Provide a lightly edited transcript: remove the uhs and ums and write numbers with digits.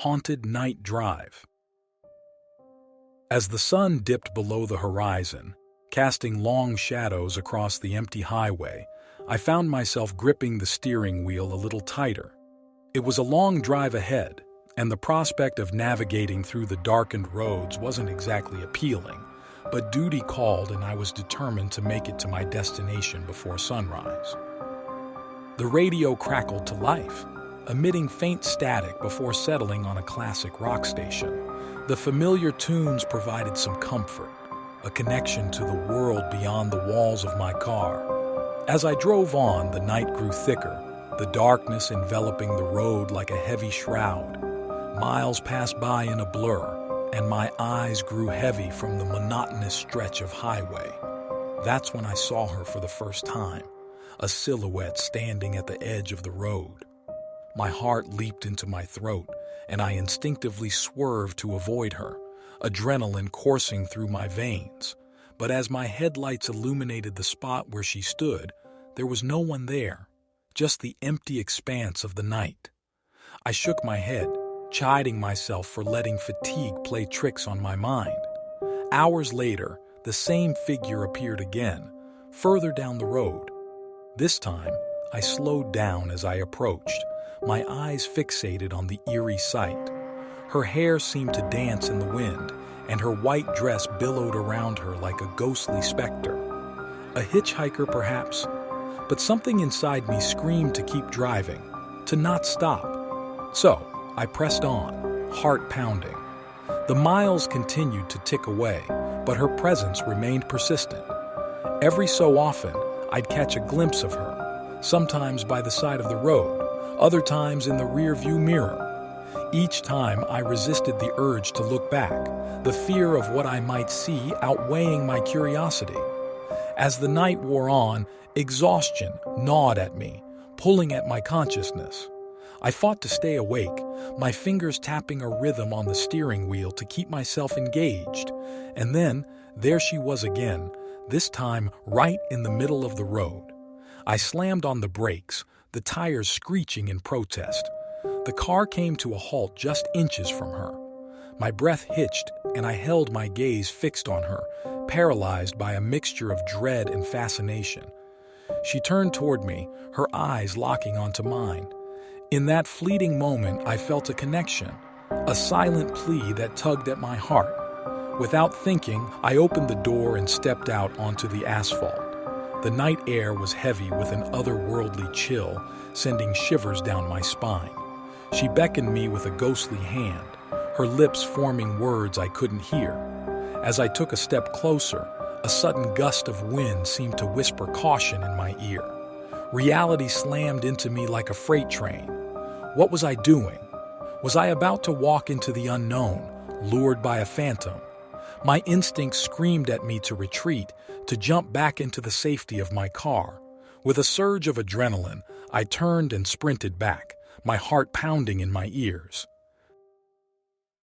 Haunted Night Drive. As the sun dipped below the horizon, casting long shadows across the empty highway, I found myself gripping the steering wheel a little tighter. It was a long drive ahead, and the prospect of navigating through the darkened roads wasn't exactly appealing, but duty called and I was determined to make it to my destination before sunrise. The radio crackled to life, emitting faint static before settling on a classic rock station. The familiar tunes provided some comfort, a connection to the world beyond the walls of my car. As I drove on, the night grew thicker, the darkness enveloping the road like a heavy shroud. Miles passed by in a blur, and my eyes grew heavy from the monotonous stretch of highway. That's when I saw her for the first time, a silhouette standing at the edge of the road. My heart leaped into my throat, and I instinctively swerved to avoid her, adrenaline coursing through my veins. But as my headlights illuminated the spot where she stood, there was no one there, just the empty expanse of the night. I shook my head, chiding myself for letting fatigue play tricks on my mind. Hours later, the same figure appeared again, further down the road. This time, I slowed down as I approached, my eyes fixated on the eerie sight. Her hair seemed to dance in the wind, and her white dress billowed around her like a ghostly specter. A hitchhiker, perhaps? But something inside me screamed to keep driving, to not stop. So, I pressed on, heart pounding. The miles continued to tick away, but her presence remained persistent. Every so often, I'd catch a glimpse of her, sometimes by the side of the road, other times in the rear-view mirror. Each time I resisted the urge to look back, the fear of what I might see outweighing my curiosity. As the night wore on, exhaustion gnawed at me, pulling at my consciousness. I fought to stay awake, my fingers tapping a rhythm on the steering wheel to keep myself engaged. And then, there she was again, this time right in the middle of the road. I slammed on the brakes, the tires screeching in protest. The car came to a halt just inches from her. My breath hitched, and I held my gaze fixed on her, paralyzed by a mixture of dread and fascination. She turned toward me, her eyes locking onto mine. In that fleeting moment, I felt a connection, a silent plea that tugged at my heart. Without thinking, I opened the door and stepped out onto the asphalt. The night air was heavy with an otherworldly chill, sending shivers down my spine. She beckoned me with a ghostly hand, her lips forming words I couldn't hear. As I took a step closer, a sudden gust of wind seemed to whisper caution in my ear. Reality slammed into me like a freight train. What was I doing? Was I about to walk into the unknown, lured by a phantom? My instincts screamed at me to retreat, to jump back into the safety of my car. With a surge of adrenaline, I turned and sprinted back, my heart pounding in my ears.